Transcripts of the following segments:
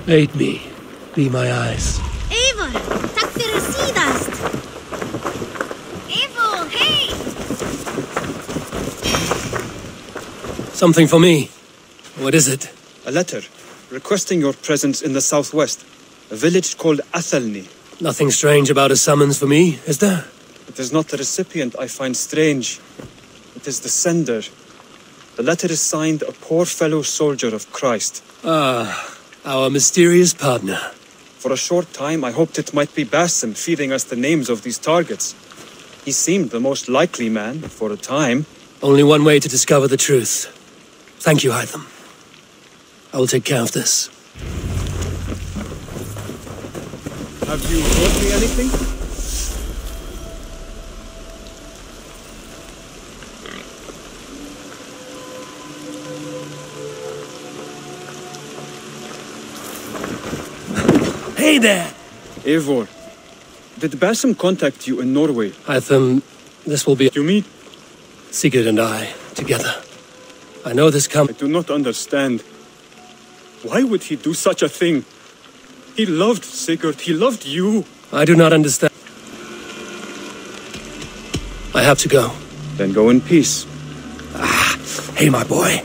Aid me. Be my eyes. Eivor, takk fyrir síðast. Eivor, hey! Something for me. What is it? A letter requesting your presence in the southwest, a village called Athelney. Nothing strange about a summons for me, is there? It is not the recipient I find strange. It is the sender. The letter is signed a poor fellow soldier of Christ. Ah, our mysterious partner. For a short time, I hoped it might be Basim feeding us the names of these targets. He seemed the most likely man, for a time. Only one way to discover the truth. Thank you, Hytham. I will take care of this. Have you brought me anything? Hey there! Eivor, did Basim contact you in Norway? Hytham, this will be You meet? Sigurd and I, together. I know this I do not understand. Why would he do such a thing? He loved Sigurd, he loved you. I do not understand. I have to go. Then go in peace. Hey, my boy.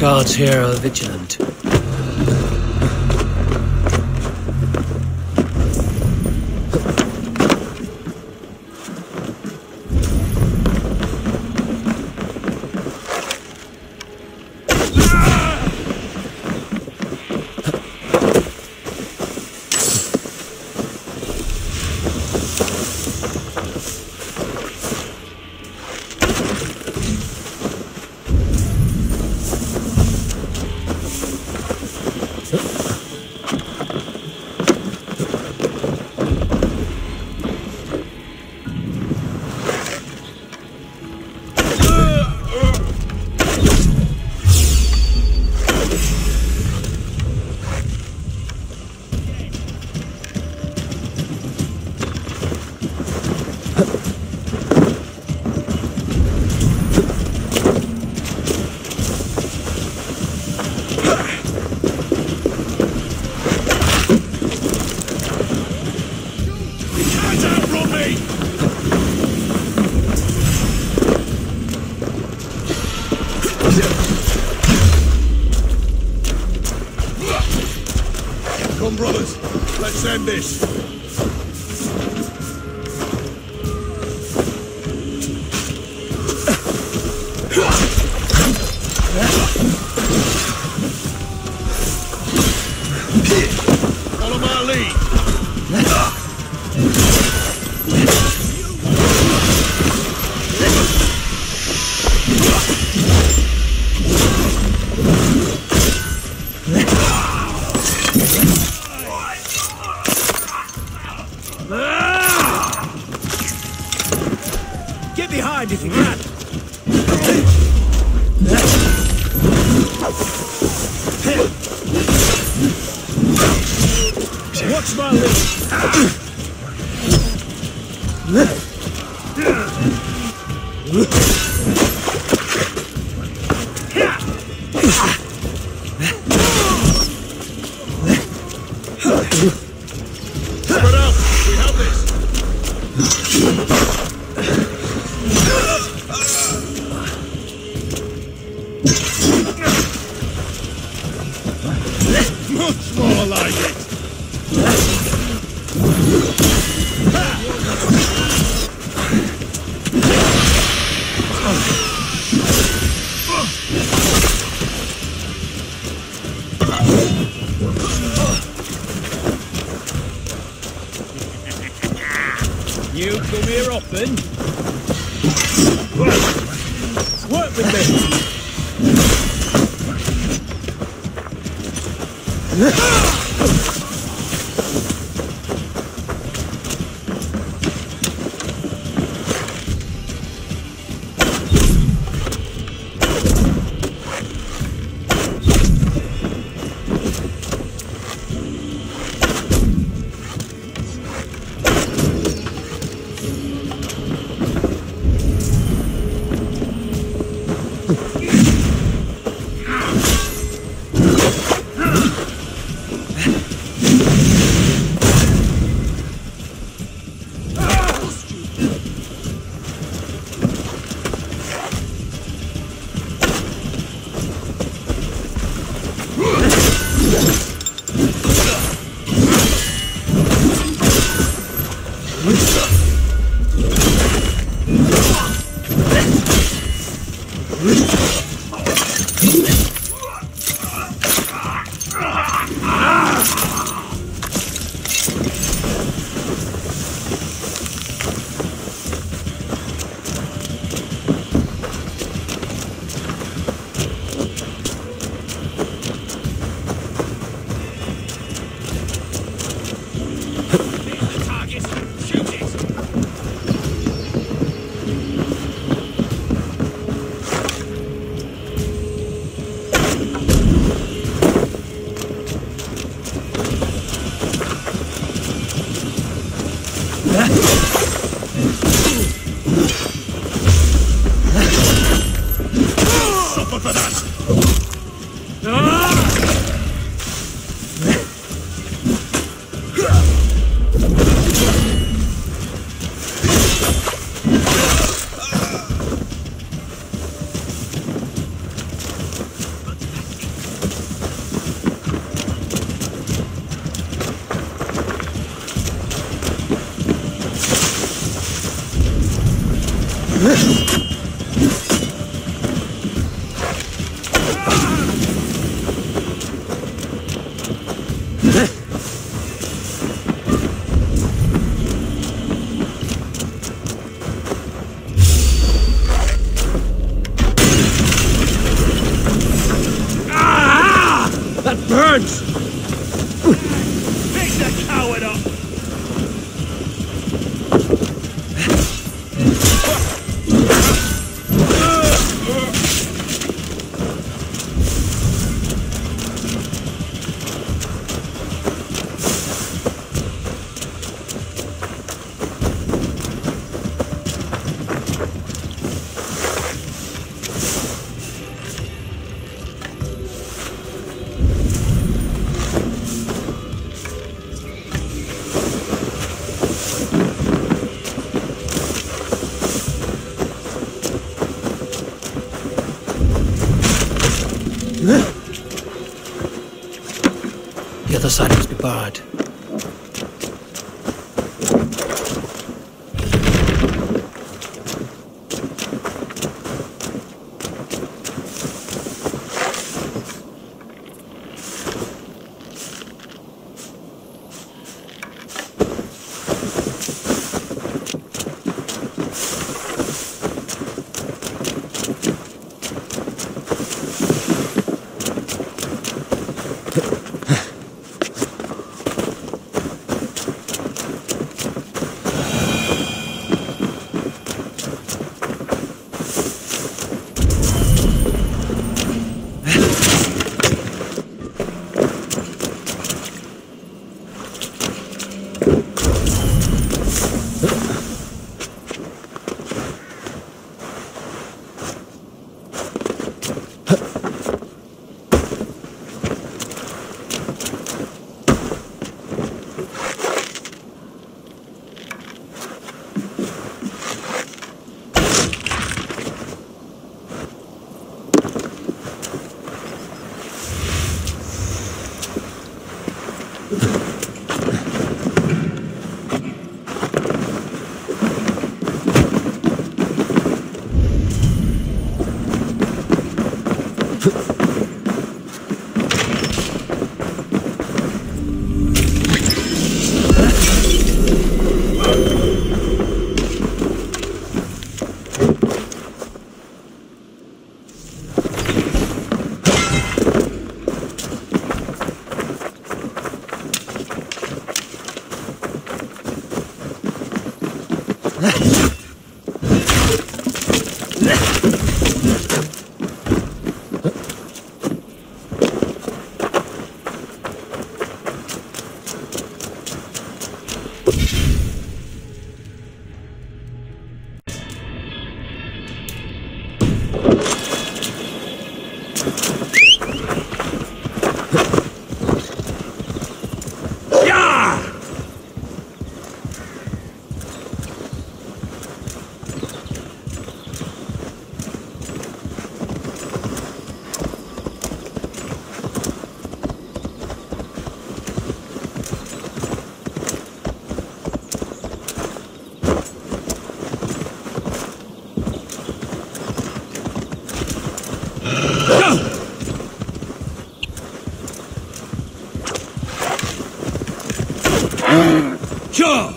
Guards here are vigilant. Come, brothers, let's end this. Follow my lead. Get behind if you can. Watch my lead. Spread out. We have this. Much more like it. You come here often. Work with me. Suffer for that. That burns! Pick that coward up! The other side must be barred. Sure.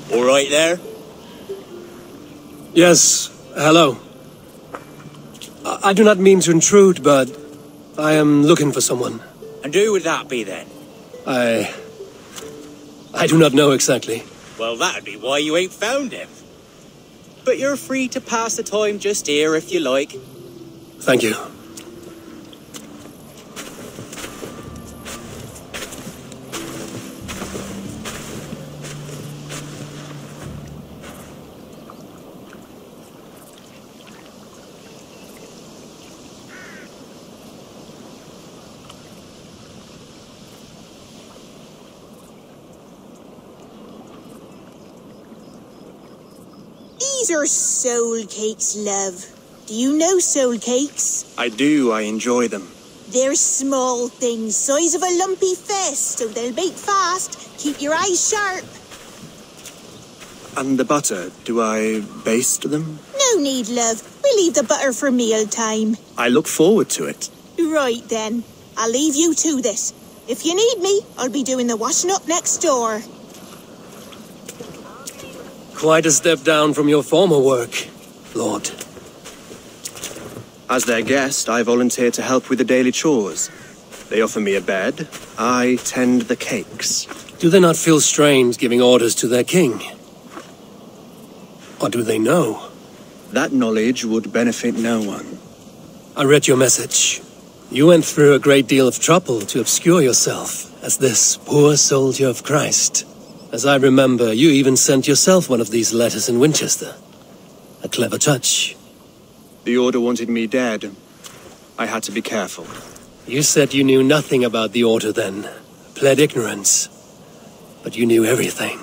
All right there? Yes, hello. I do not mean to intrude, but I am looking for someone. And who would that be then? I do not know exactly. Well, that'd be why you ain't found him. But you're free to pass the time just here if you like. Thank you. These are soul cakes, love. Do you know soul cakes? I do, I enjoy them. They're small things, size of a lumpy fist, so they'll bake fast. Keep your eyes sharp. And the butter, do I baste them? No need, love. We'll leave the butter for mealtime. I look forward to it. Right then. I'll leave you to this. If you need me, I'll be doing the washing up next door. Quite a step down from your former work, Lord. As their guest, I volunteer to help with the daily chores. They offer me a bed. I tend the cakes. Do they not feel strange giving orders to their king? Or do they know? That knowledge would benefit no one. I read your message. You went through a great deal of trouble to obscure yourself as this poor soldier of Christ. As I remember, you even sent yourself one of these letters in Winchester. A clever touch. The Order wanted me dead. I had to be careful. You said you knew nothing about the Order then. Pled ignorance. But you knew everything.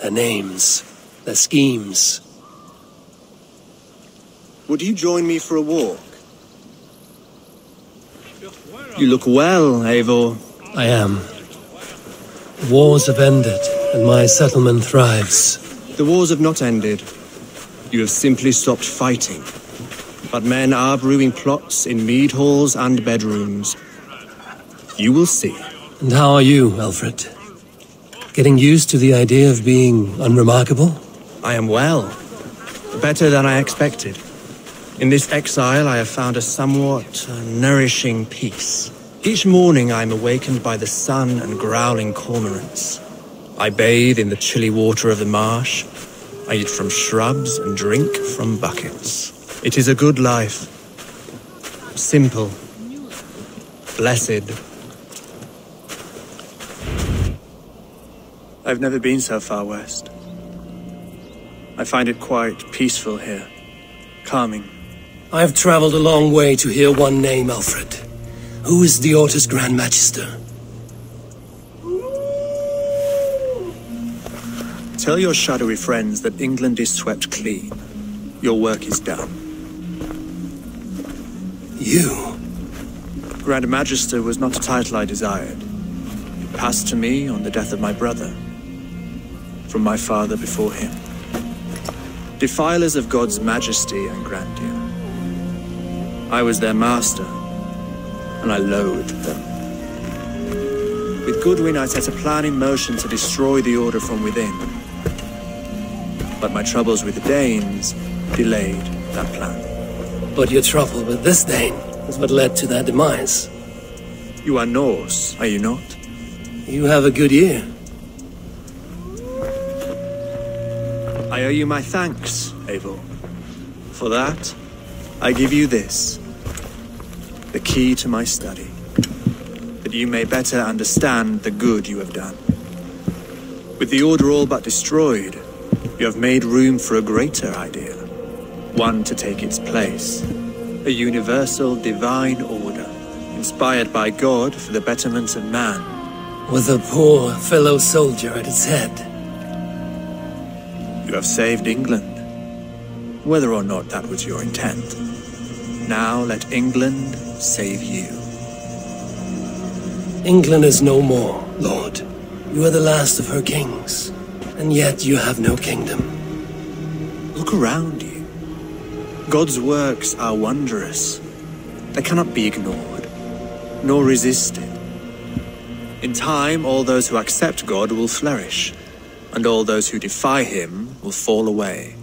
Their names. Their schemes. Would you join me for a walk? You look well, Eivor. I am. Wars have ended, and my settlement thrives. The wars have not ended. You have simply stopped fighting. But men are brewing plots in mead halls and bedrooms. You will see. And how are you, Alfred? Getting used to the idea of being unremarkable? I am well. Better than I expected. In this exile, I have found a somewhat nourishing peace. Each morning I am awakened by the sun and growling cormorants. I bathe in the chilly water of the marsh. I eat from shrubs and drink from buckets. It is a good life. Simple. Blessed. I've never been so far west. I find it quite peaceful here. Calming. I have traveled a long way to hear one name, Alfred. Who is the Order's Grand Magister? Tell your shadowy friends that England is swept clean. Your work is done. You? Grand Magister was not a title I desired. It passed to me on the death of my brother. from my father before him. Defilers of God's majesty and grandeur. I was their master, and I loathed them. With Goodwin, I set a plan in motion to destroy the Order from within. But my troubles with the Danes delayed that plan. But your trouble with this Dane is what led to their demise. You are Norse, are you not? You have a good ear. I owe you my thanks, Eivor. For that, I give you this, the key to my study, that you may better understand the good you have done. With the Order all but destroyed, you have made room for a greater ideal, one to take its place, a universal divine order, inspired by God for the betterment of man. With a poor fellow soldier at its head. You have saved England, whether or not that was your intent. Now let England save you. England is no more, Lord. You are the last of her kings, and yet you have no kingdom. Look around you. God's works are wondrous. They cannot be ignored, nor resisted. In time, all those who accept God will flourish, and all those who defy him will fall away.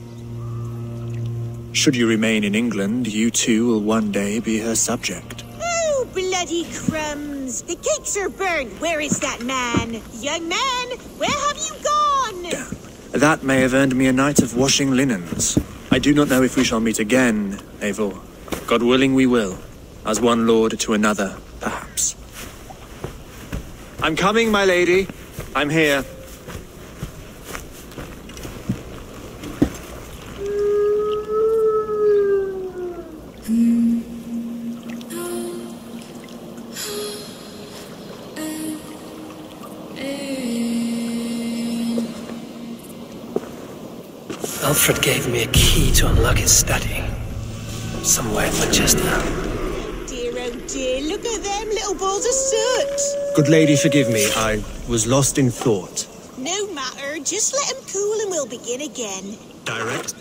Should you remain in England, you too will one day be her subject. Oh, bloody crumbs! The cakes are burned. Where is that man? Young man, where have you gone? That may have earned me a night of washing linens. I do not know if we shall meet again, Eivor. God willing we will, as one lord to another, perhaps. I'm coming, my lady. I'm here. Alfred gave me a key to unlock his study. Somewhere in Manchester. Dear, oh dear, look at them little balls of soot. Good lady, forgive me. I was lost in thought. No matter, just let him cool and we'll begin again. Direct?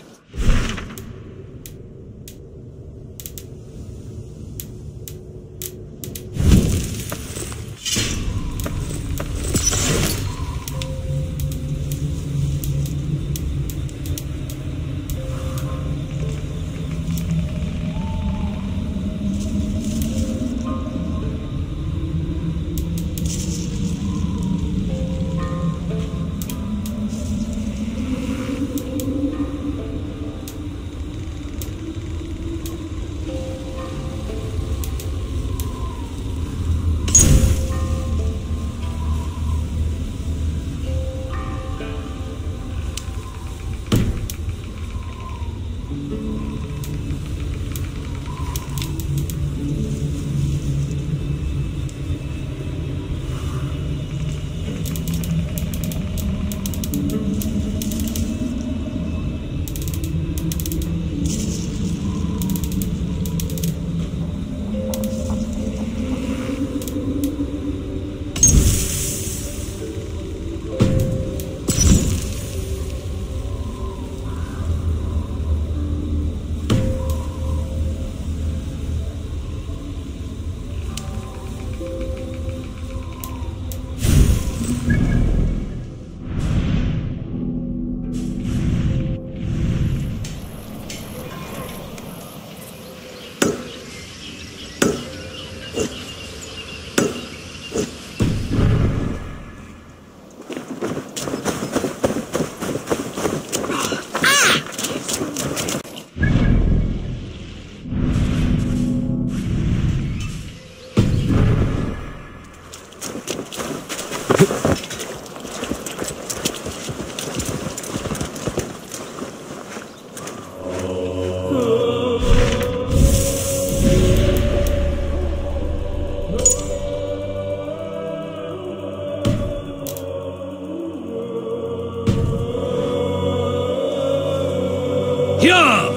Yeah!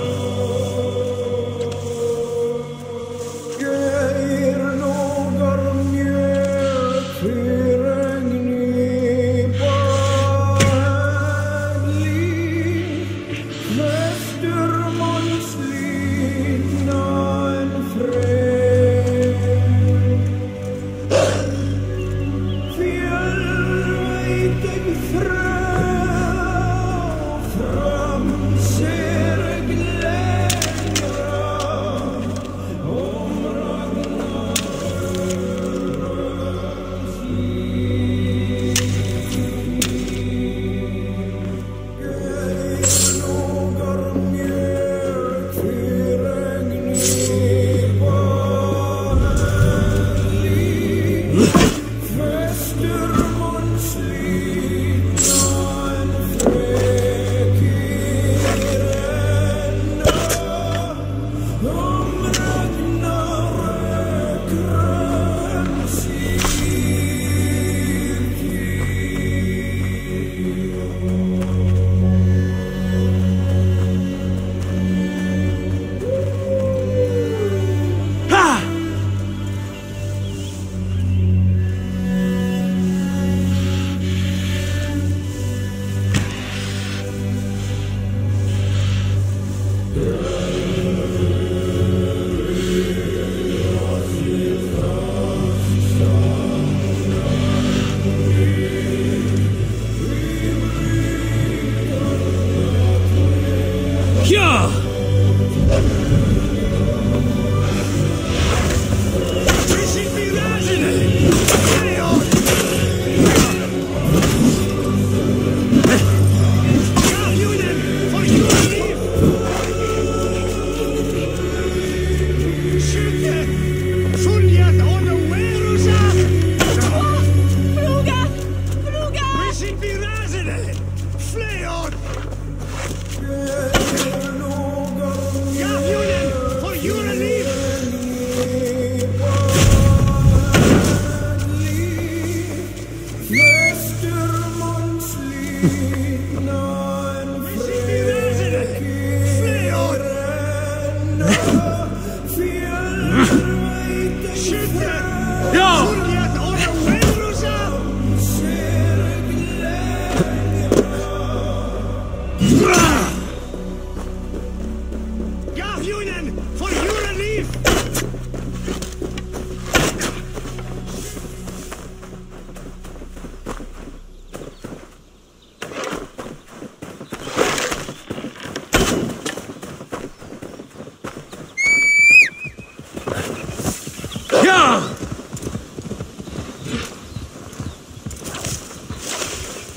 Garhunen, for your relief!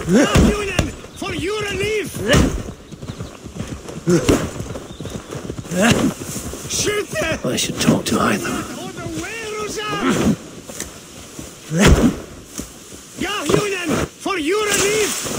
Garhunen, for your relief! Shoot them! I should talk to either. Garhunen, for your relief!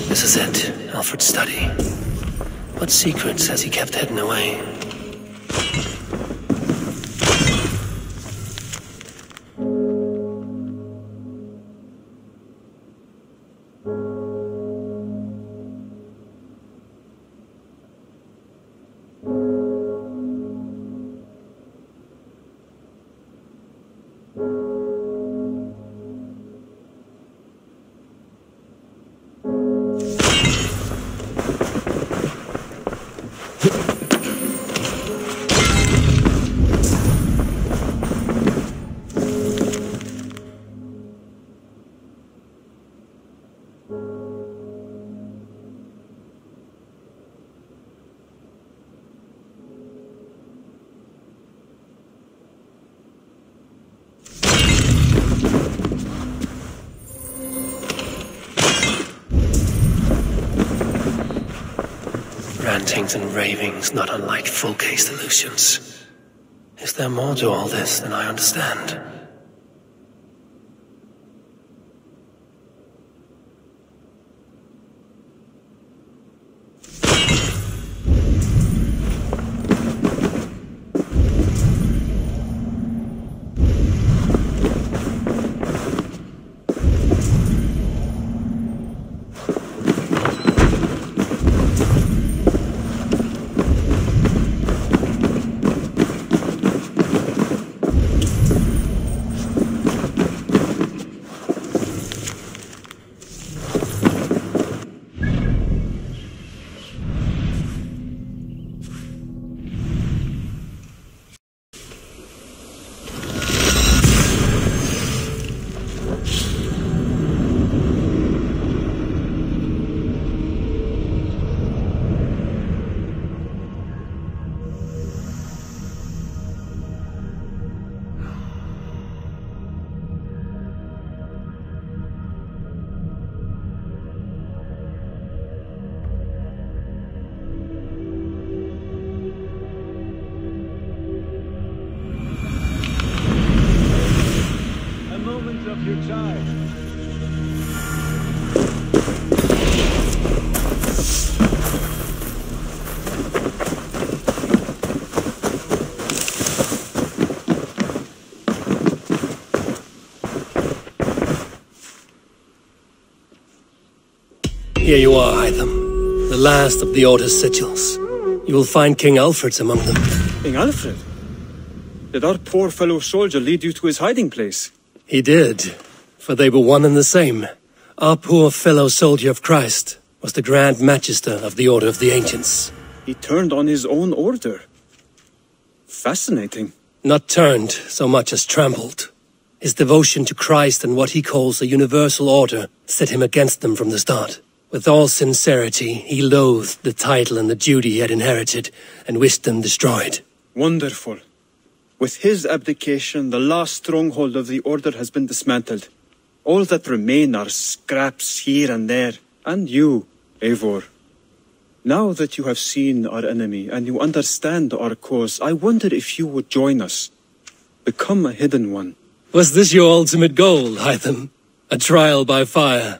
This is it, Alfred's study. What secrets has he kept hidden away? Rantings and ravings not unlike full-case illusions. Is there more to all this than I understand? Here you are, Hytham. The last of the Order's sigils. You will find King Alfred's among them. King Alfred? Did our poor fellow soldier lead you to his hiding place? He did, for they were one and the same. Our poor fellow soldier of Christ was the Grand Magister of the Order of the Ancients. He turned on his own order. Fascinating. Not turned so much as trampled. His devotion to Christ and what he calls a universal order set him against them from the start. With all sincerity, he loathed the title and the duty he had inherited, and wished them destroyed. Wonderful. With his abdication, the last stronghold of the Order has been dismantled. All that remain are scraps here and there. And you, Eivor. Now that you have seen our enemy and you understand our cause, I wonder if you would join us. Become a hidden one. Was this your ultimate goal, Hytham? A trial by fire?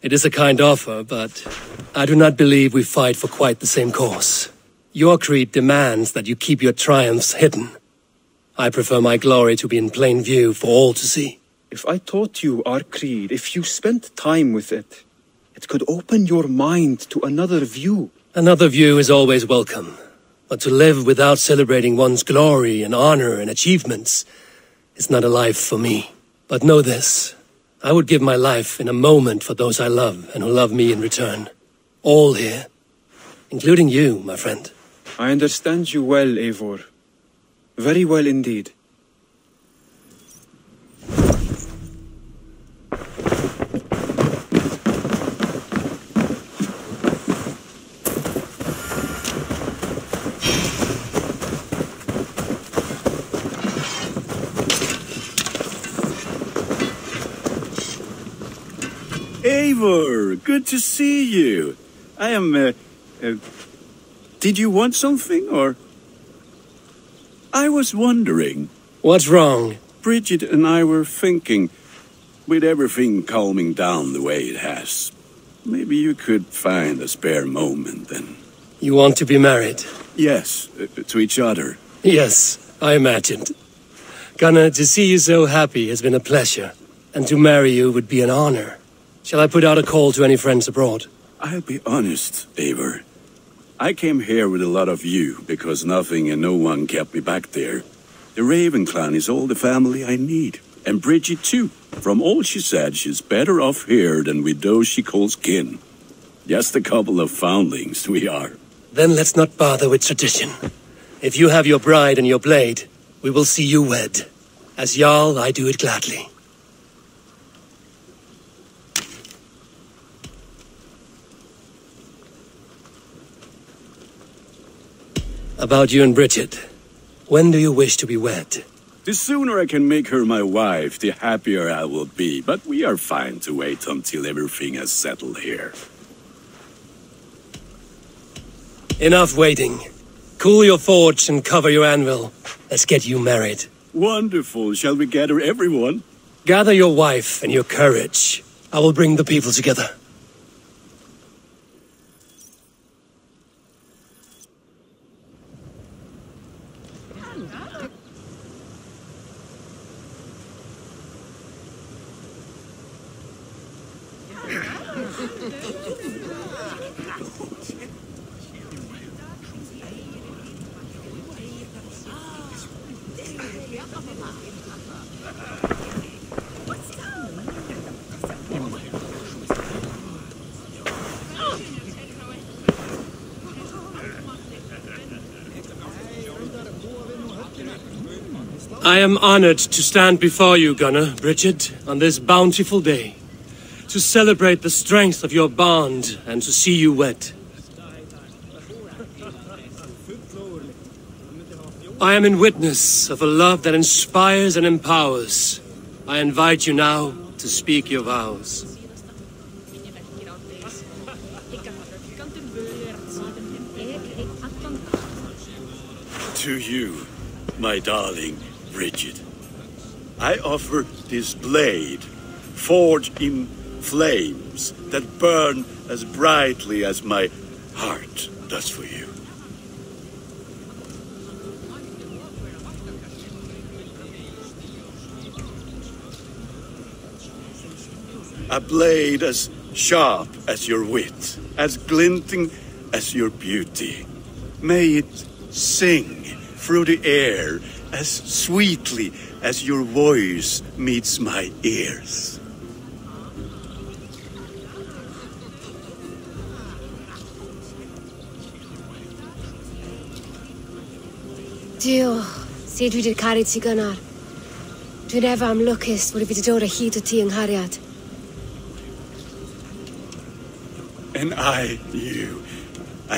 It is a kind offer, but I do not believe we fight for quite the same cause. Your creed demands that you keep your triumphs hidden. I prefer my glory to be in plain view for all to see. If I taught you our creed, if you spent time with it, it could open your mind to another view. Another view is always welcome, but to live without celebrating one's glory and honor and achievements is not a life for me. But know this, I would give my life in a moment for those I love and who love me in return. All here, including you, my friend. I understand you well, Eivor. Very well indeed. Eivor, good to see you. I am, did you want something, or? I was wondering. What's wrong? Bridget and I were thinking, with everything calming down the way it has, maybe you could find a spare moment and... You want to be married? Yes, to each other. Yes, I imagined. Gunnar, to see you so happy has been a pleasure, and to marry you would be an honor. Shall I put out a call to any friends abroad? I'll be honest, Eivor. I came here with a lot of you, because nothing and no one kept me back there. The Raven clan is all the family I need, and Bridget too. From all she said, she's better off here than with those she calls kin. Just a couple of foundlings we are. Then let's not bother with tradition. If you have your bride and your blade, we will see you wed. As Jarl, I do it gladly. About you and Bridget. When do you wish to be wed? The sooner I can make her my wife, the happier I will be. But we are fine to wait until everything has settled here. Enough waiting. Cool your forge and cover your anvil. Let's get you married. Wonderful. Shall we gather everyone? Gather your wife and your courage. I will bring the people together. I am honored to stand before you, Gunnar, Bridget, on this bountiful day, to celebrate the strength of your bond and to see you wed. I am in witness of a love that inspires and empowers. I invite you now to speak your vows. To you, my darling Bridget, I offer this blade, forged in flames that burn as brightly as my heart does for you. A blade as sharp as your wit, as glinting as your beauty. May it sing through the air as sweetly as your voice meets my ears. Dio, sut dwi 'di caru ti gynnar. Dwi'n efo am lwcus fod I fi 'di dod o hyd o ti yng nghariad. And I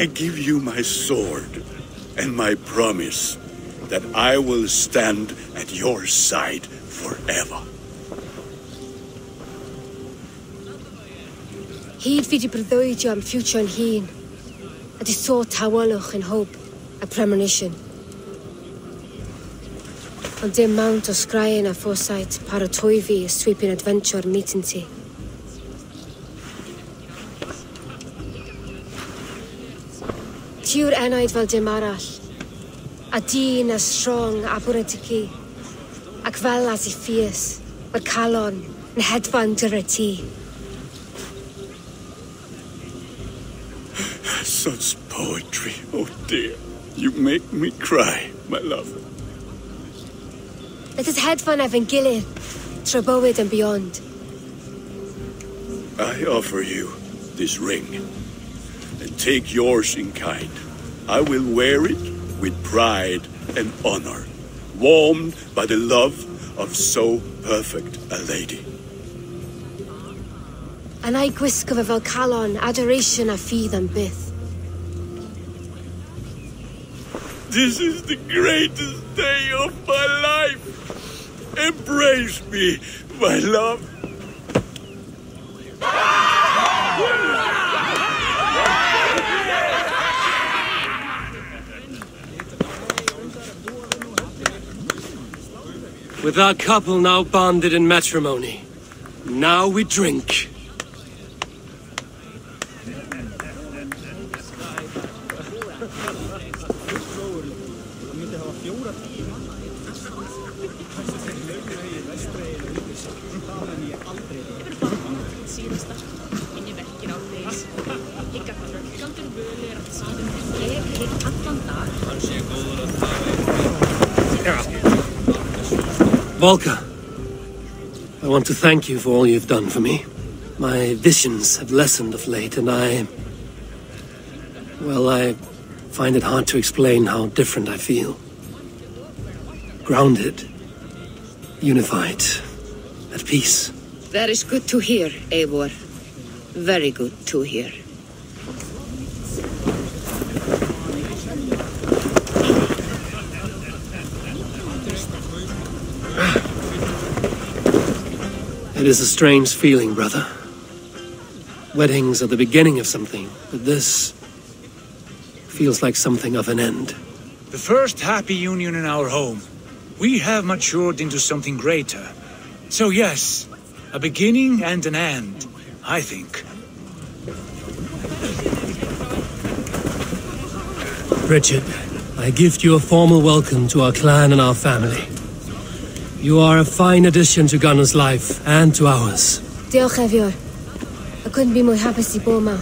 give you my sword and my promise that I will stand at your side forever. Hyd fi 'di breuddwydio am future yn hun, a di so tawelwch yn hope a premonition. Ond dim mount o sgraen a foresight paratoi fi a sweeping adventure meeting ti. Ti yw'r enaid fel dim arall, a dyn as strong a bwrdd y ci, ac fel as I fierce, mae'r calon yn hedfan dyr y ti. Such poetry, oh dear. You make me cry, my love. Let us hedfan efo'n gilydd, tro bywyd and beyond. I offer you this ring, and take yours in kind. I will wear it with pride and honor, warmed by the love of so perfect a lady. And I gwisgo fe fel calon, adoration a ffydd am byth. This is the greatest day of my life. Embrace me, my love. With our couple now bonded in matrimony, now we drink. Volker, I want to thank you for all you've done for me. My visions have lessened of late, and I find it hard to explain how different I feel. Grounded, unified, at peace. That is good to hear, Eivor. Very good to hear. It is a strange feeling, brother. Weddings are the beginning of something, but this feels like something of an end. The first happy union in our home. We have matured into something greater. So yes, a beginning and an end, I think. Richard, I gift you a formal welcome to our clan and our family. You are a fine addition to Gunnar's life and to ours. Diolch, Evior. I couldn't be more hapus I bo ma.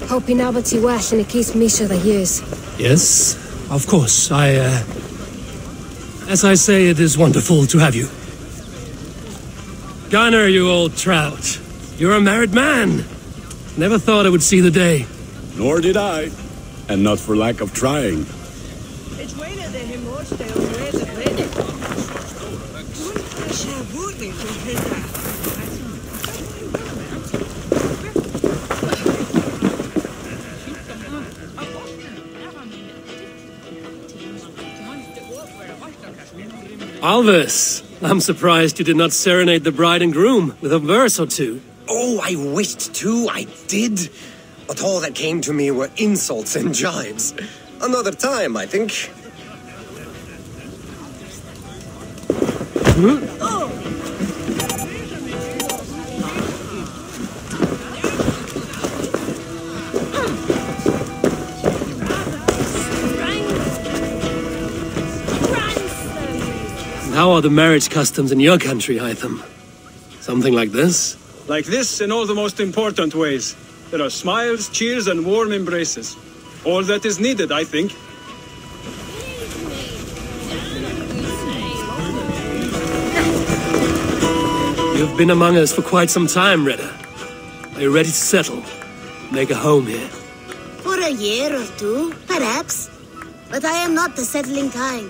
Hope I nabod ti well yn y cys misio the years. Yes, of course. As I say, it is wonderful to have you. Gunnar, you old trout. You're a married man. Never thought I would see the day. Nor did I. And not for lack of trying. Alvis, I'm surprised you did not serenade the bride and groom with a verse or two. Oh, I wished to, I did. But all that came to me were insults and jibes. Another time, I think. How are the marriage customs in your country, Hytham? Something like this? Like this in all the most important ways. There are smiles, cheers, and warm embraces. All that is needed, I think. You've been among us for quite some time, Redda. Are you ready to settle? Make a home here? For a year or two, perhaps. But I am not the settling kind.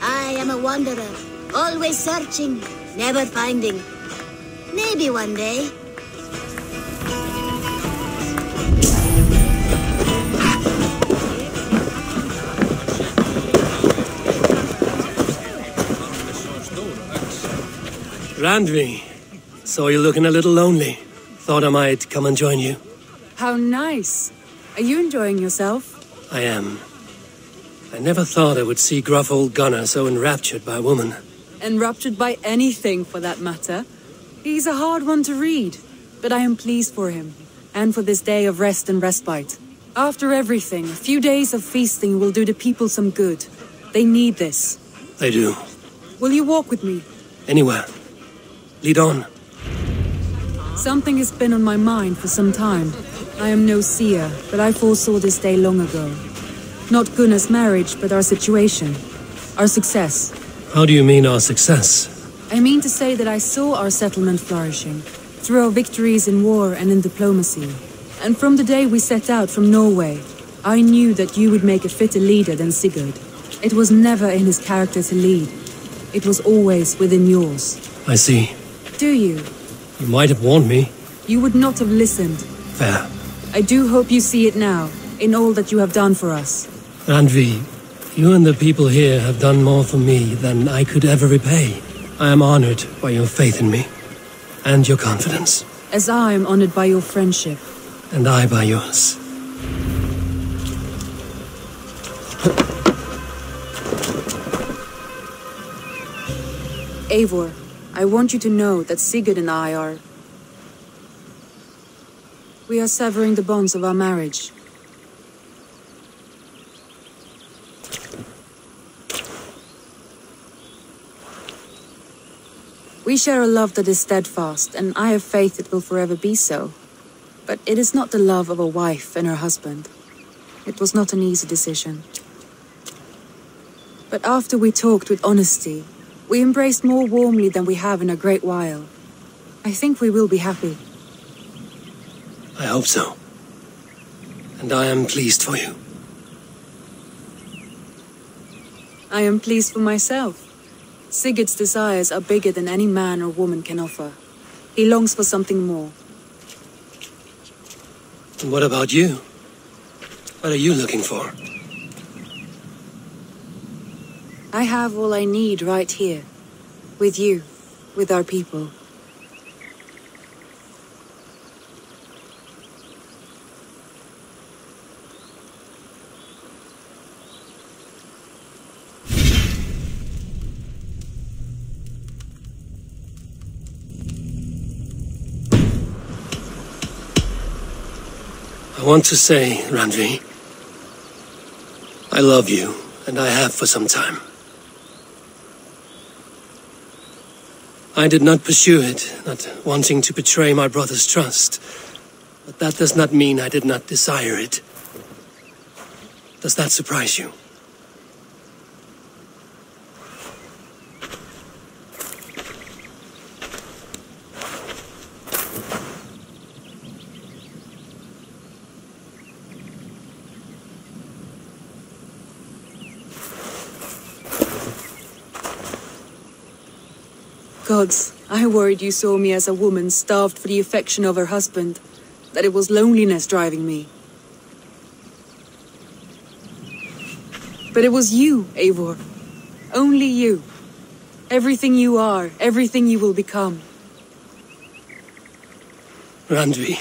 I am a wanderer, always searching, never finding. Maybe one day. Randvi, saw you looking a little lonely. Thought I might come and join you. How nice. Are you enjoying yourself? I am. I never thought I would see gruff old Gunnar so enraptured by a woman. Enraptured by anything, for that matter. He's a hard one to read, but I am pleased for him, and for this day of rest and respite. After everything, a few days of feasting will do the people some good. They need this. They do. Will you walk with me? Anywhere. Lead on. Something has been on my mind for some time. I am no seer, but I foresaw this day long ago. Not Gunnar's marriage, but our situation. Our success. How do you mean our success? I mean to say that I saw our settlement flourishing, through our victories in war and in diplomacy. And from the day we set out from Norway, I knew that you would make a fitter leader than Sigurd. It was never in his character to lead. It was always within yours. I see. Do you? You might have warned me. You would not have listened. Fair. I do hope you see it now, in all that you have done for us. Randvi, you and the people here have done more for me than I could ever repay. I am honored by your faith in me, and your confidence. As I am honored by your friendship. And I by yours. Eivor, I want you to know that Sigurd and I are... We are severing the bonds of our marriage. We share a love that is steadfast, and I have faith it will forever be so. But it is not the love of a wife and her husband. It was not an easy decision. But after we talked with honesty, we embraced more warmly than we have in a great while. I think we will be happy. I hope so. And I am pleased for you. I am pleased for myself. Sigurd's desires are bigger than any man or woman can offer. He longs for something more. And what about you? What are you looking for? I have all I need right here. With you. With our people. I want to say, Randvi, I love you, and I have for some time. I did not pursue it, not wanting to betray my brother's trust. But that does not mean I did not desire it. Does that surprise you? Gods, I worried you saw me as a woman starved for the affection of her husband, that it was loneliness driving me. But it was you, Eivor. Only you. Everything you are, everything you will become. Randvi,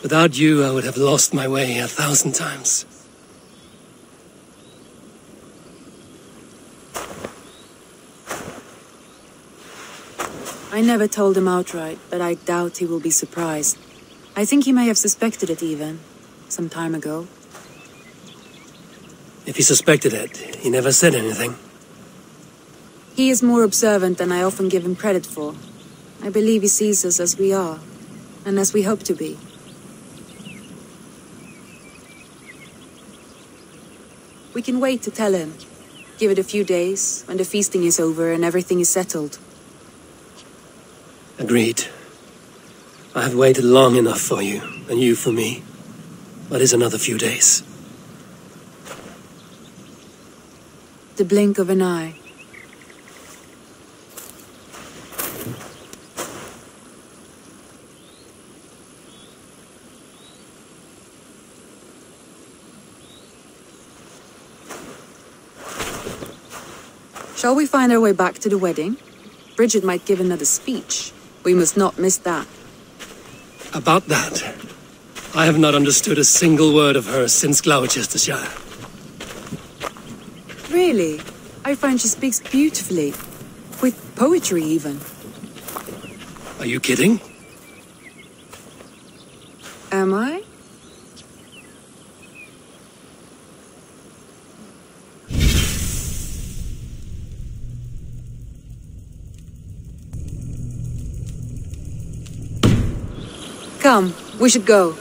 without you I would have lost my way 1,000 times. I never told him outright, but I doubt he will be surprised. I think he may have suspected it even, some time ago. If he suspected it, he never said anything. He is more observant than I often give him credit for. I believe he sees us as we are, and as we hope to be. We can wait to tell him. Give it a few days, when the feasting is over and everything is settled. Agreed. I have waited long enough for you, and you for me. What is another few days? the blink of an eye. Shall we find our way back to the wedding? Bridget might give another speech. We must not miss that. About that, I have not understood a single word of hers since Gloucestershire. Really? I find she speaks beautifully. With poetry, even. Are you kidding? Am I? Come, we should go.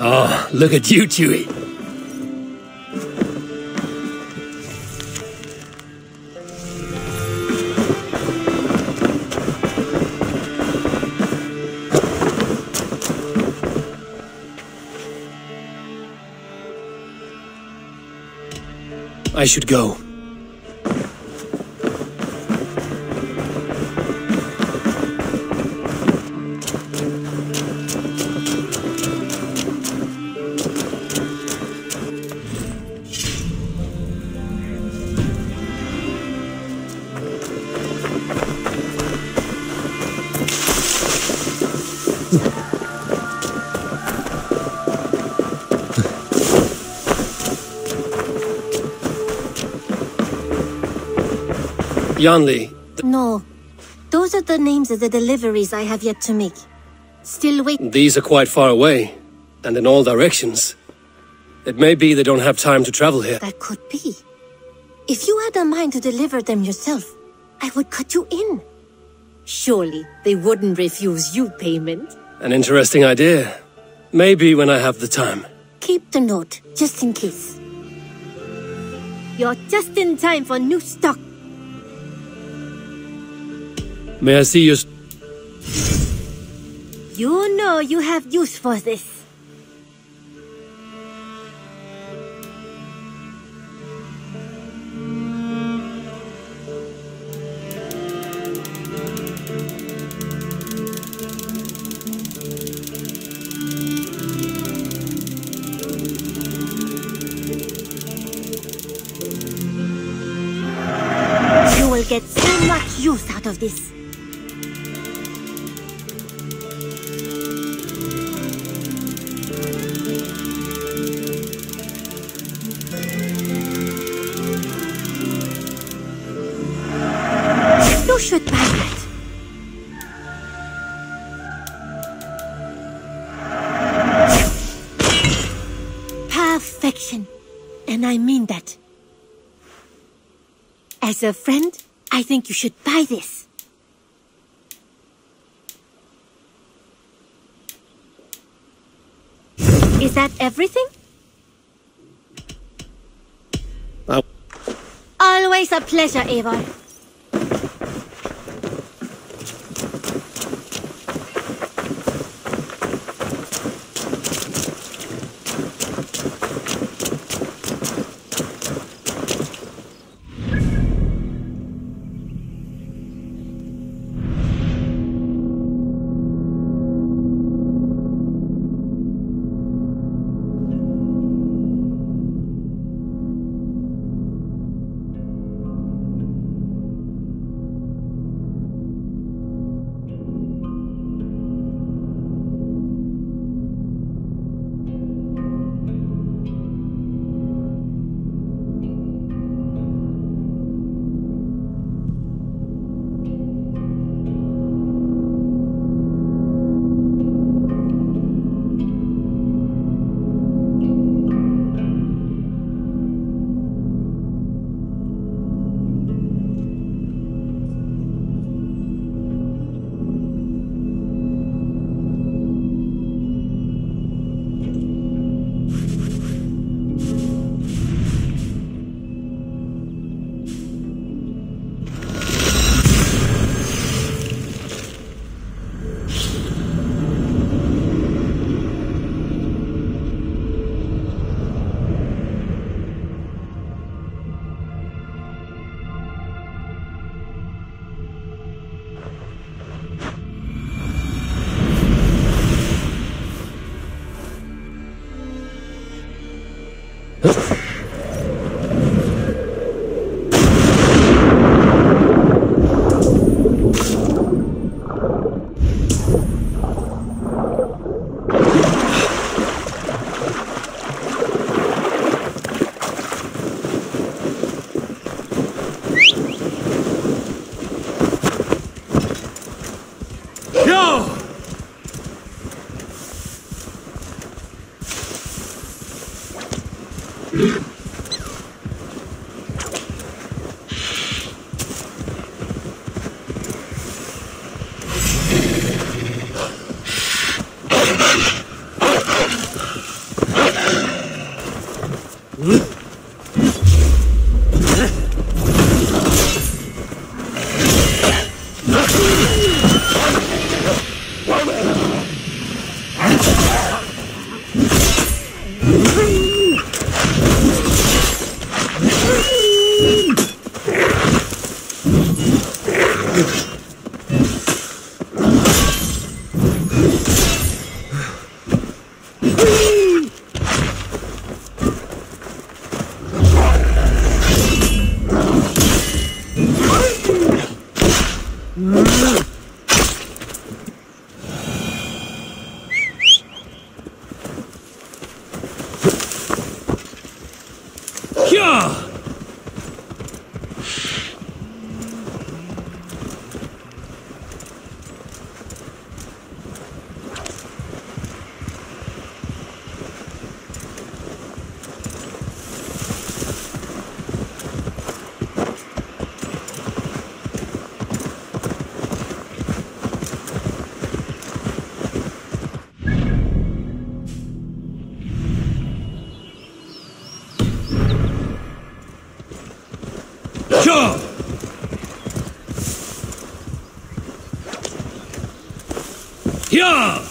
Oh, look at you, Chewie. I should go. Yanli. No. Those are the names of the deliveries I have yet to make. Still wait. These are quite far away, and in all directions. It may be they don't have time to travel here. That could be. If you had a mind to deliver them yourself, I would cut you in. Surely they wouldn't refuse you payment. An interesting idea. Maybe when I have the time. Keep the note, just in case. You're just in time for new stock. May I see your... You know you have use for this. You will get so much use out of this. You should buy that. Perfection. And I mean that. As a friend, I think you should buy this. Is that everything? Always a pleasure, Eivor. Yeah! Yeah!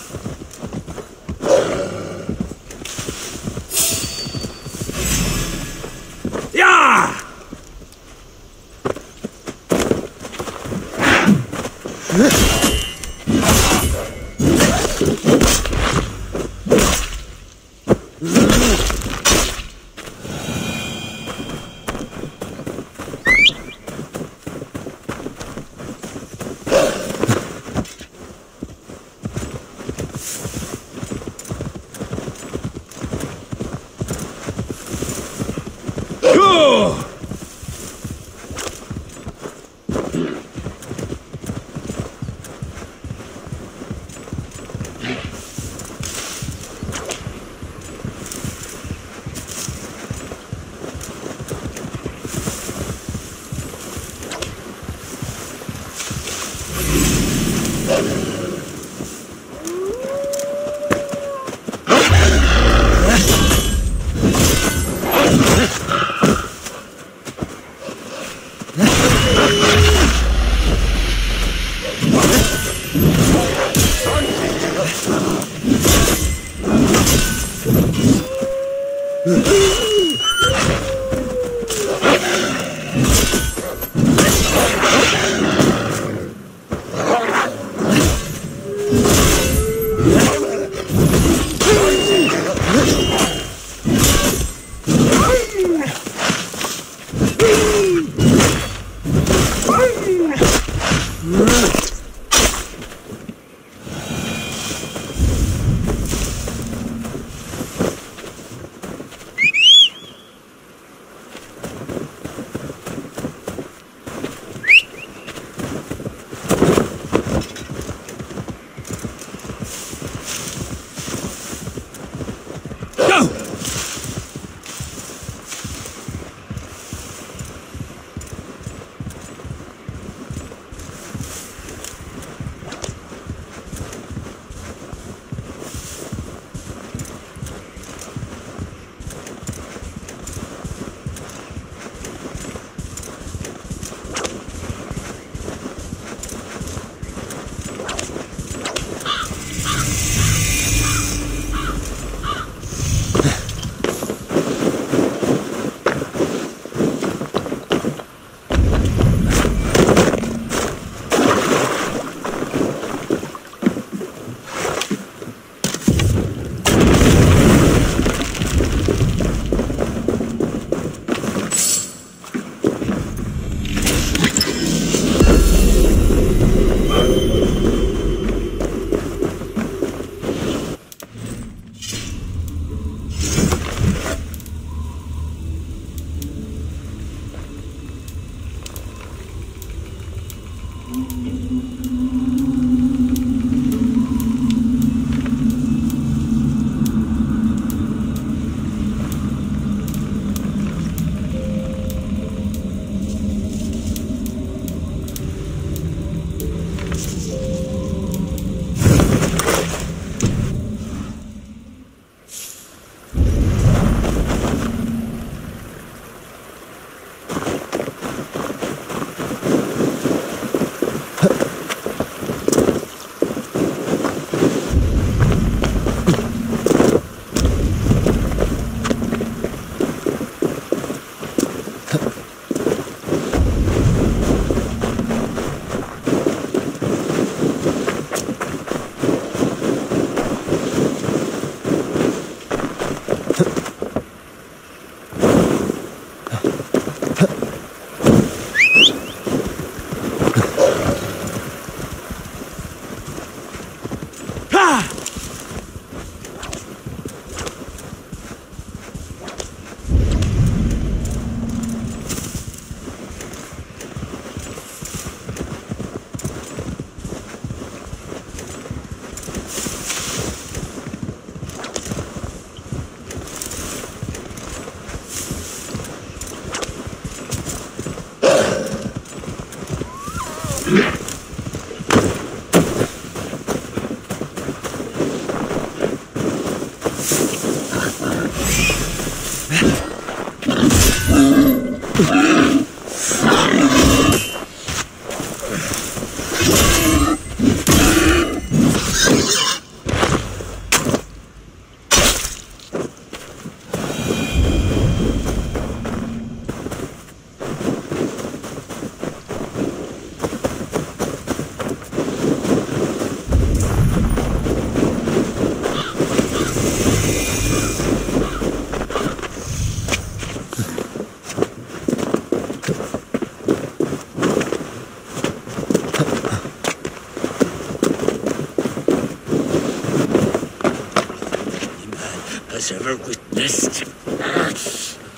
has ever witnessed.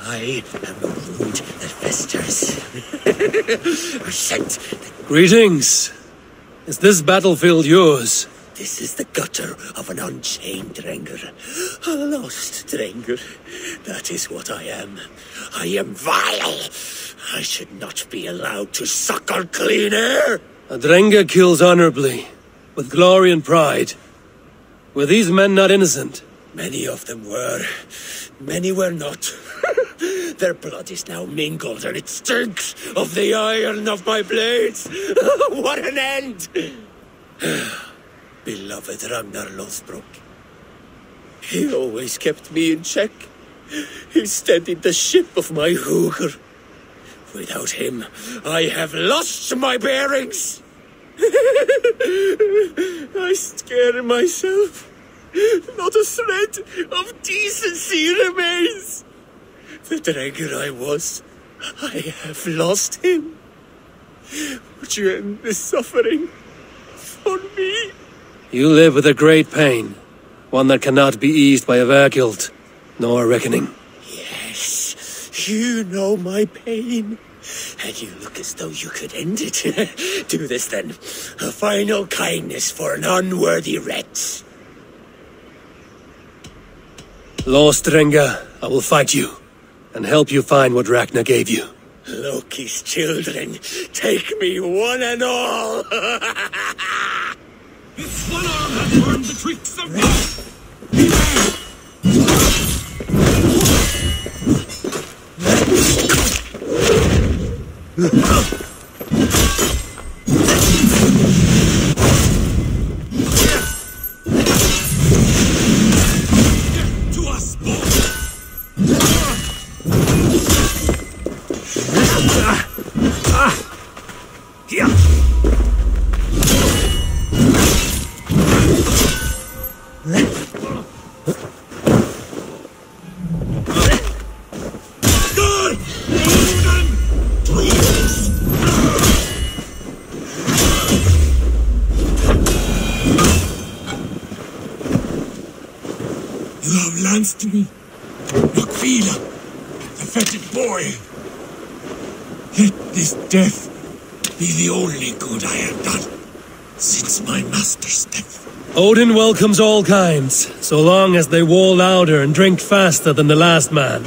I am a wound that festers. A scent that... Greetings. Is this battlefield yours? This is the gutter of an unchained Drengr. A lost Drengr. That is what I am. I am vile. I should not be allowed to suckle clean air. A Drengr kills honorably, with glory and pride. Were these men not innocent? Many of them were. Many were not. Their blood is now mingled, and it stinks of the iron of my blades. What an end! Beloved Ragnar Lothbrok. He always kept me in check. He steadied the ship of my hooker. Without him, I have lost my bearings. I scare myself. Not a thread of decency remains. The Drengr I was, I have lost him. Would you end this suffering for me? You live with a great pain, one that cannot be eased by a Vergild, nor a reckoning. Yes, you know my pain, and you look as though you could end it. Do this then, a final kindness for an unworthy wretch. Lost Drengr, I will fight you, and help you find what Ragnar gave you. Loki's children, take me one and all! It's one arm that learned the tricks of to us, You have lanced me, Lokvila, the fetid boy. Let this death be the only good I have done since my master's death. Odin welcomes all kinds, so long as they war louder and drink faster than the last man.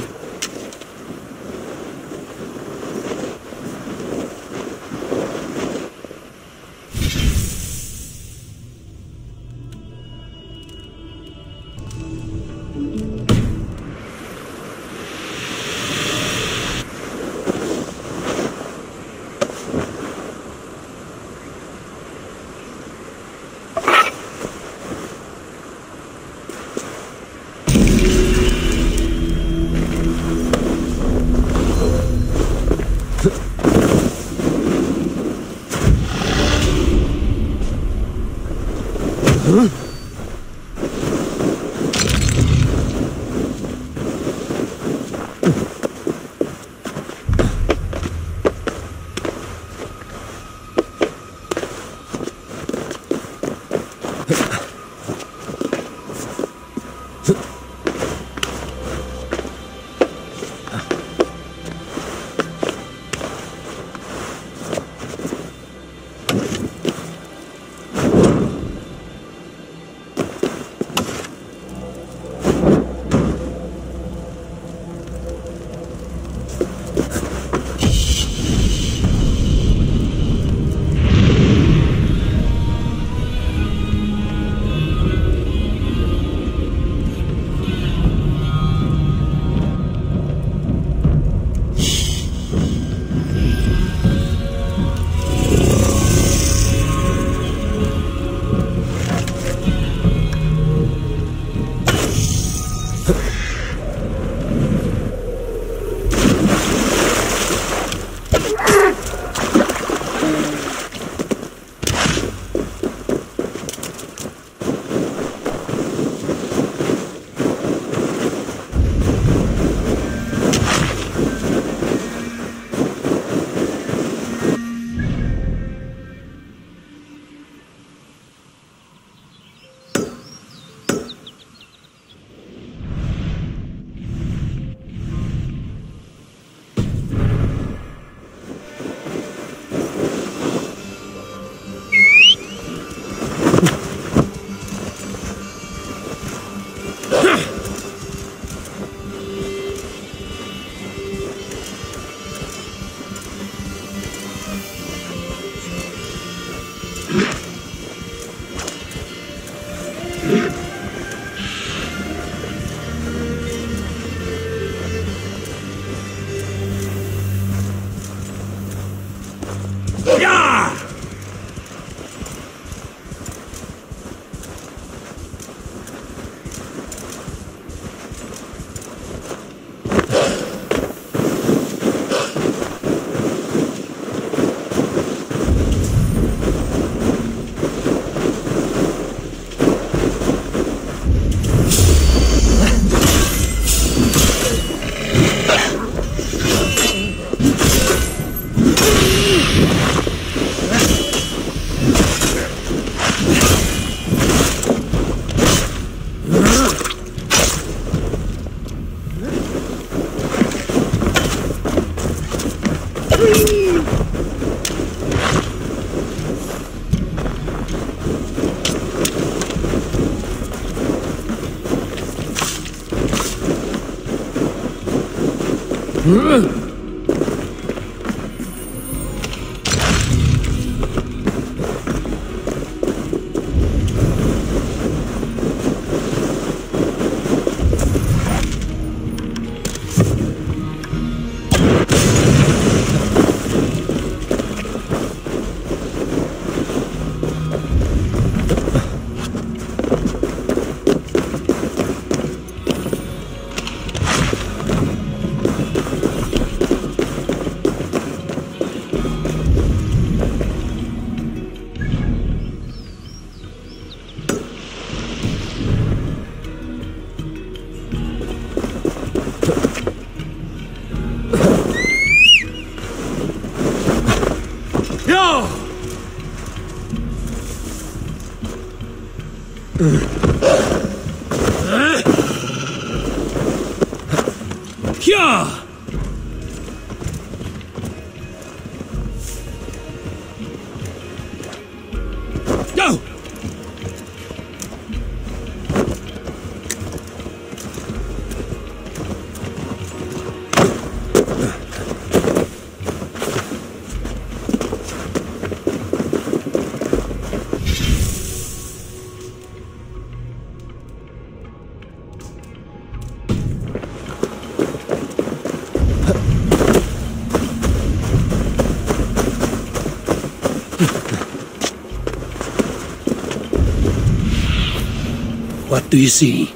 What do you see?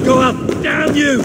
Go up! Damn you!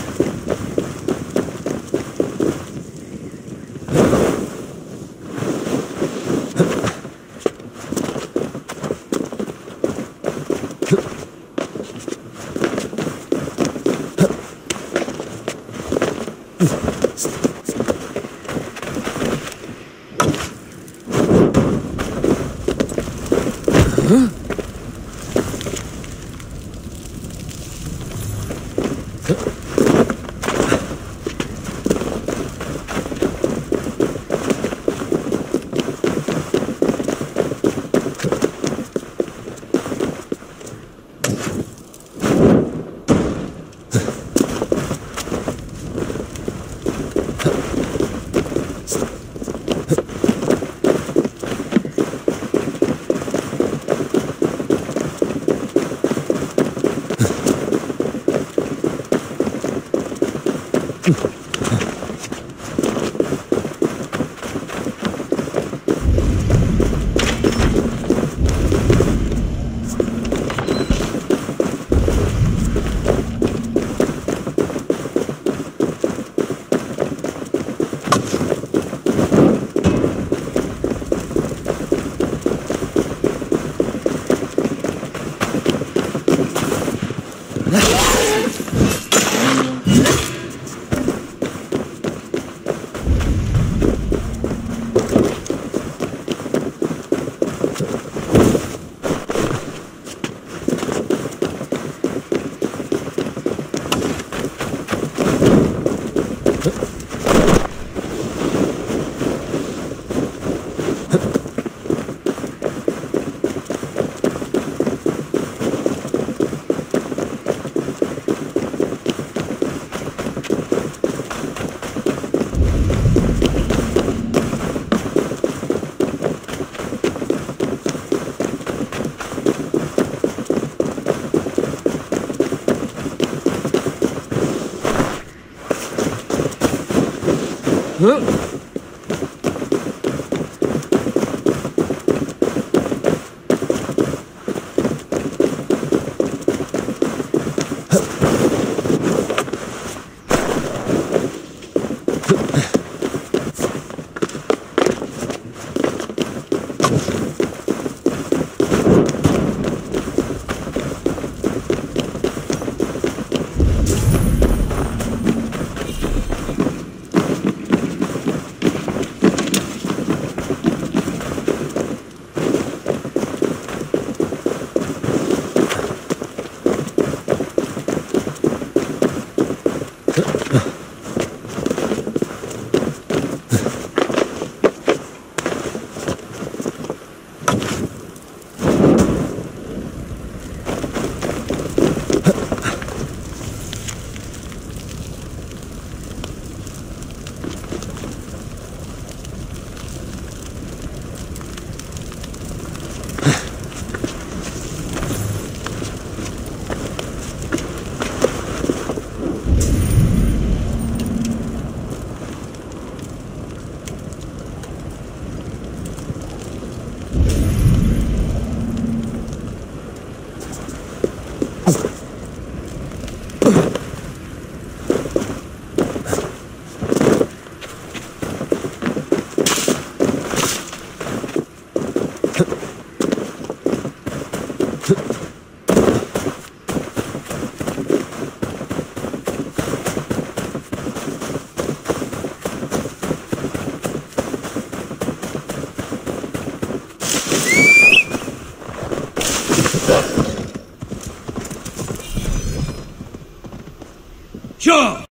Sure!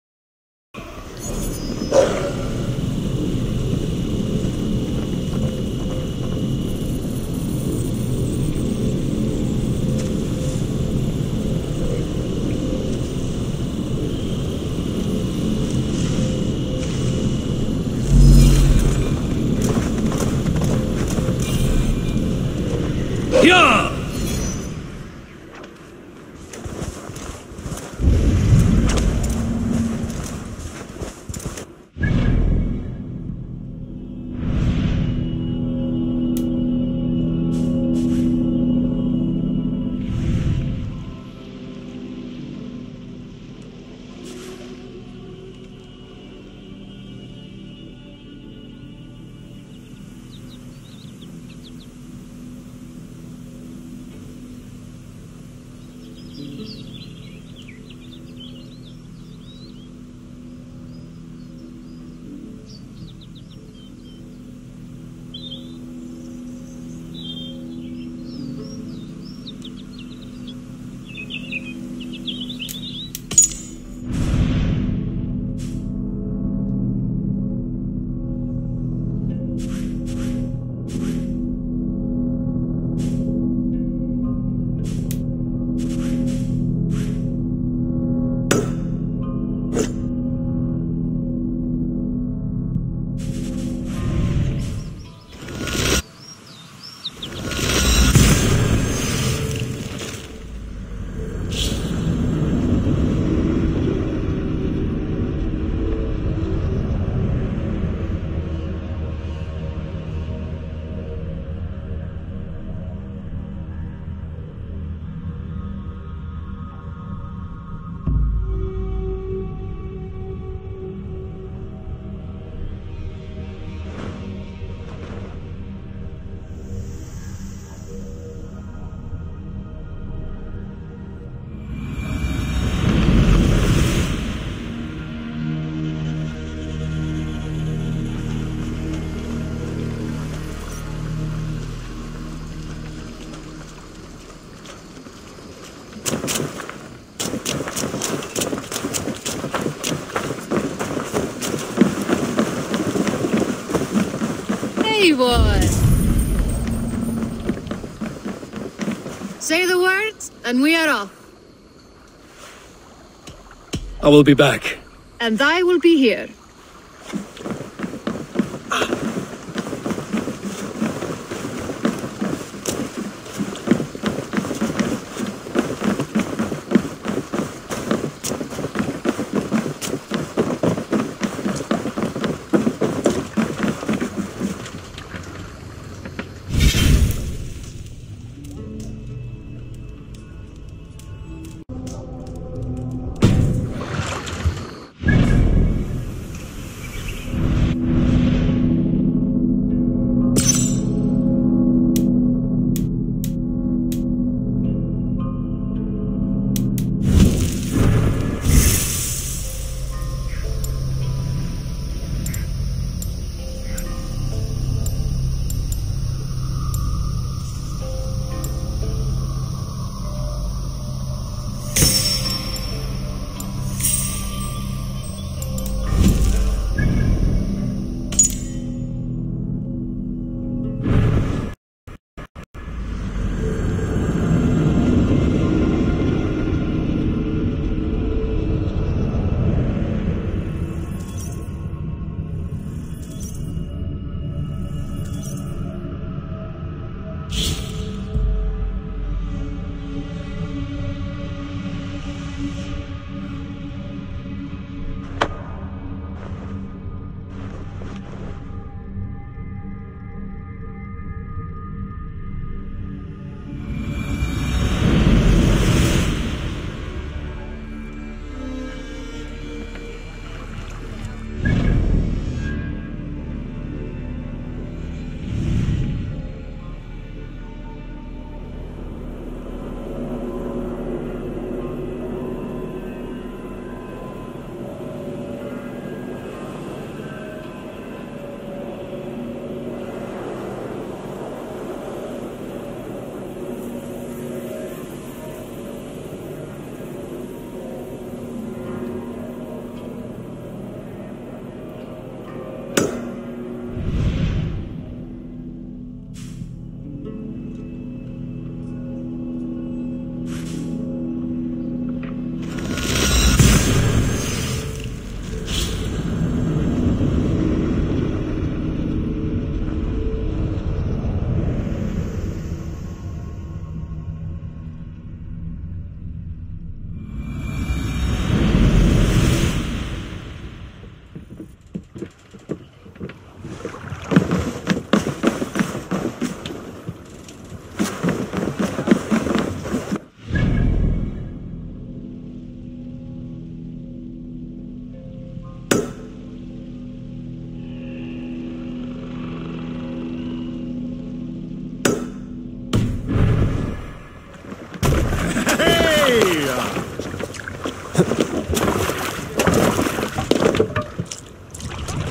Yeah! Eivor! Say the words, and we are off. I will be back. And I will be here.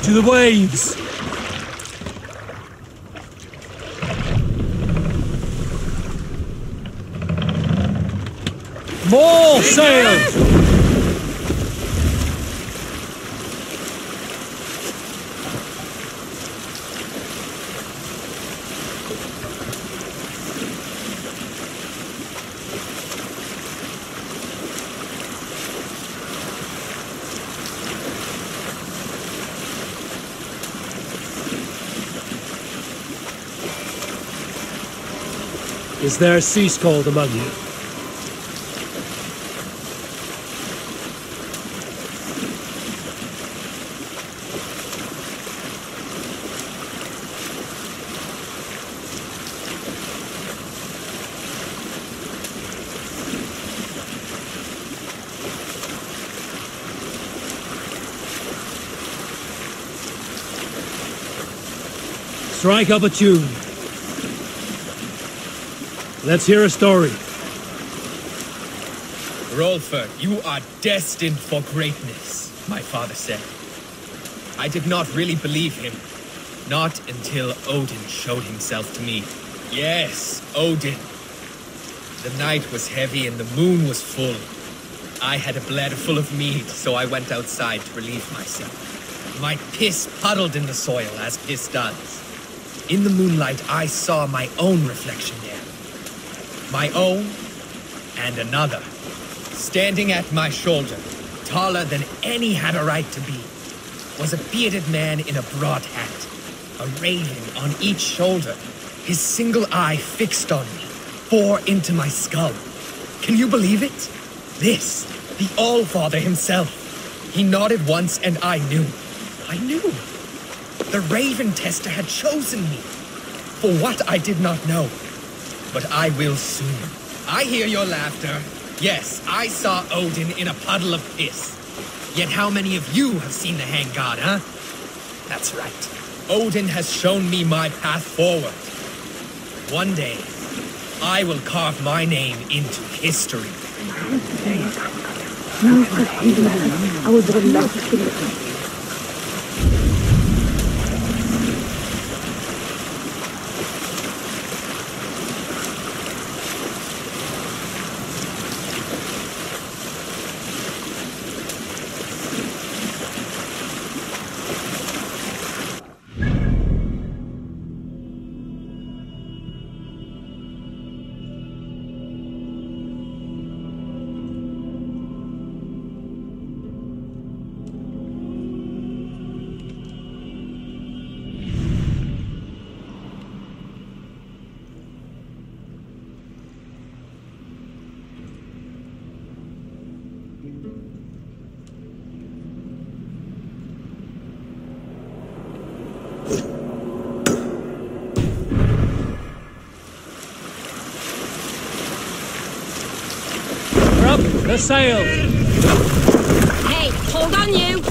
To the waves! More sails! Is there a sea scald among you? Strike up a tune. Let's hear a story. Rolfer, you are destined for greatness, my father said. I did not really believe him. Not until Odin showed himself to me. Yes, Odin. The night was heavy and the moon was full. I had a bladder full of mead, so I went outside to relieve myself. My piss puddled in the soil, as piss does. In the moonlight, I saw my own reflection there. My own and another. Standing at my shoulder, taller than any had a right to be, was a bearded man in a broad hat, a raven on each shoulder, his single eye fixed on me, 4 into my skull. Can you believe it? This, the All-Father himself. He nodded once and I knew. I knew. The Raven Tester had chosen me. For what I did not know. But I will soon. I hear your laughter. Yes, I saw Odin in a puddle of piss. Yet how many of you have seen the Hang God, huh? That's right. Odin has shown me my path forward. One day, I will carve my name into history. The sail! Hey, hold on you!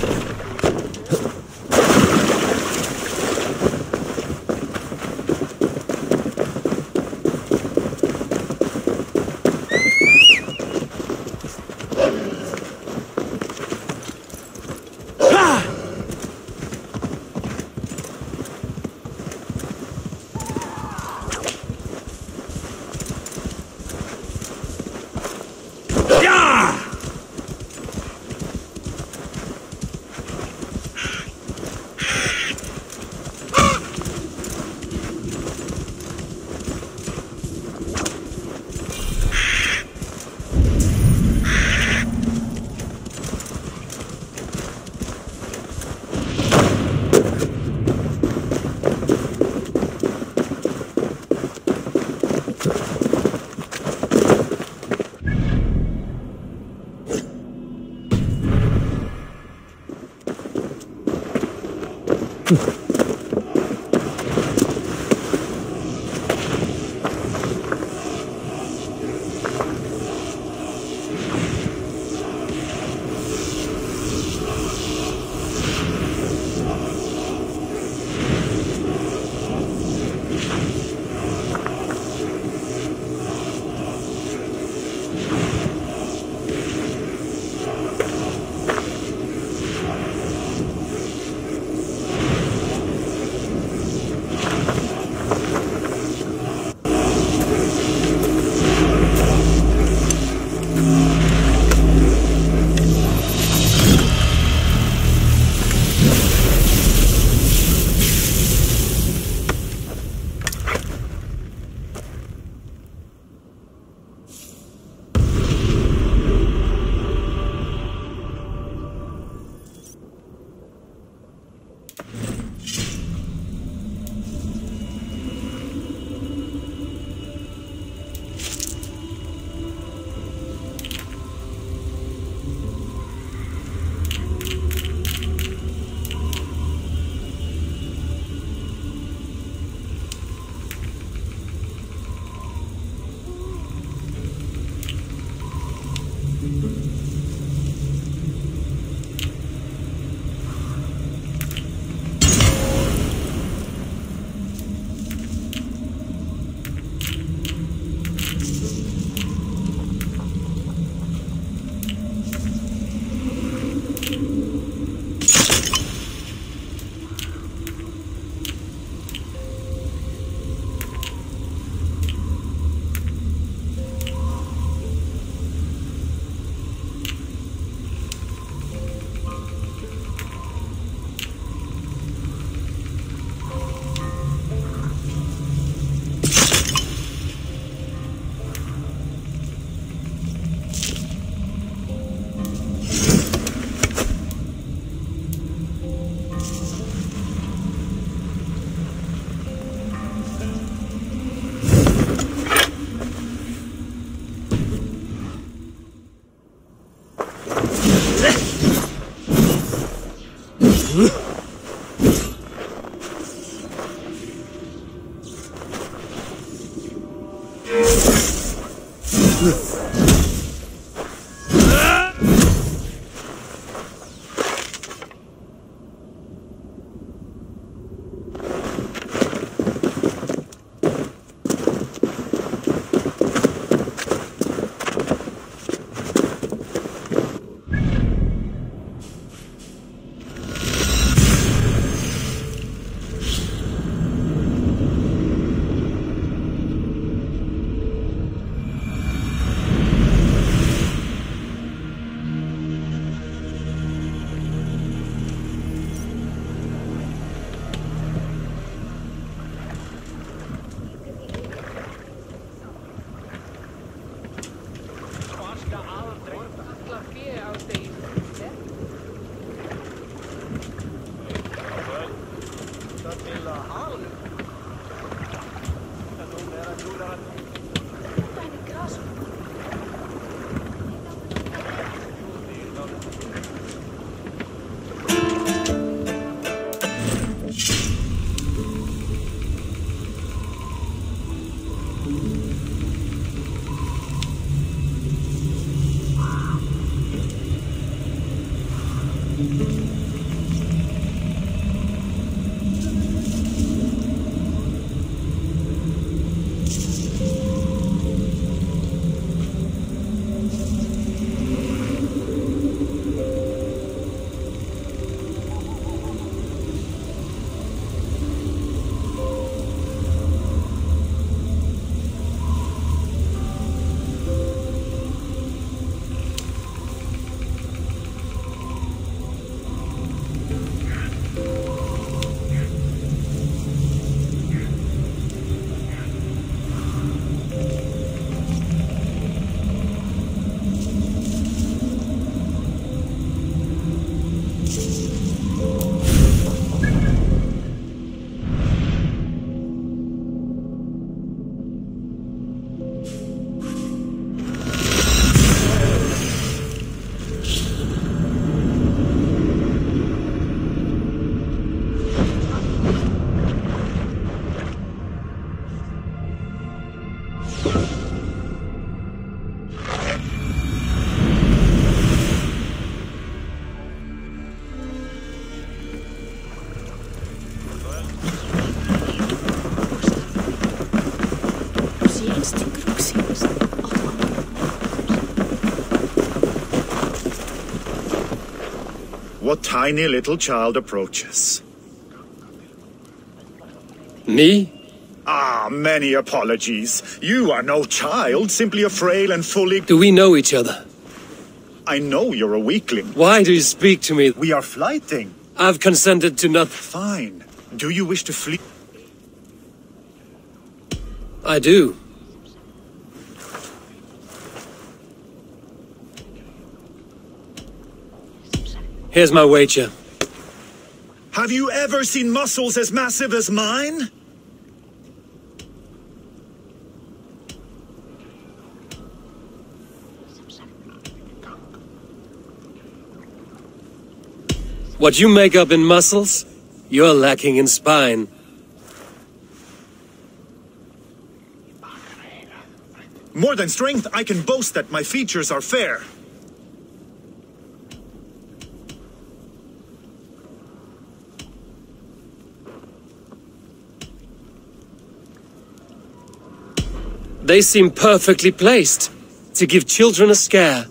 What tiny little child approaches? Me? Ah, many apologies. You are no child, simply a frail and fully... Do we know each other? I know you're a weakling. Why do you speak to me? We are flighting. I've consented to nothing. Fine. Do you wish to flee? I do. Here's my wager. Have you ever seen muscles as massive as mine? What you make up in muscles, you're lacking in spine. More than strength, I can boast that my features are fair. They seem perfectly placed to give children a scare.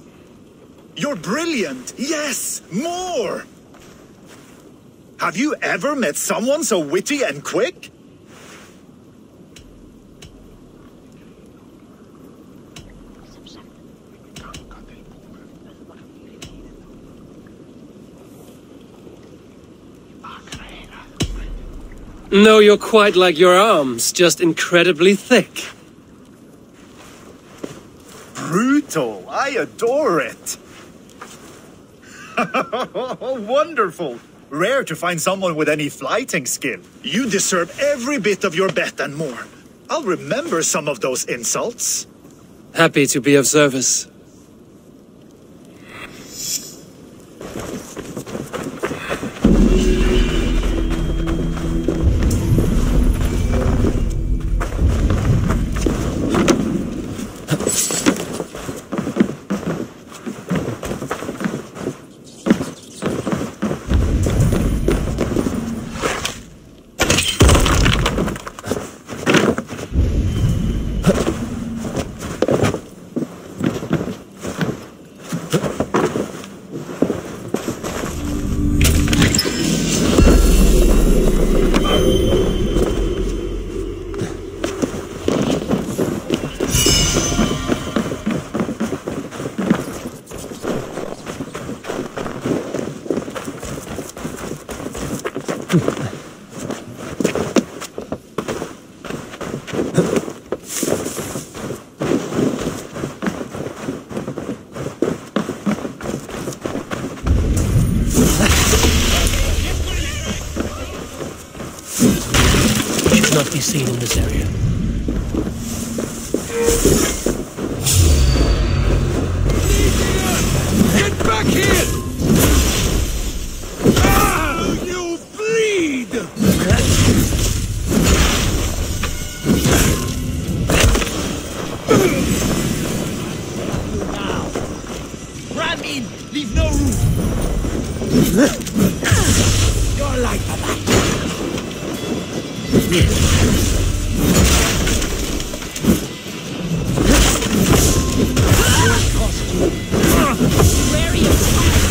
You're brilliant! Yes! More! Have you ever met someone so witty and quick? No, you're quite like your arms, just incredibly thick. Brutal! I adore it! Wonderful! Rare to find someone with any flighting skill. You deserve every bit of your bet and more. I'll remember some of those insults. Happy to be of service. Should not be seen in this area. Get back here! Ah, you bleed! Now! Ram in! Leave no room! You're like that! Wary of fire!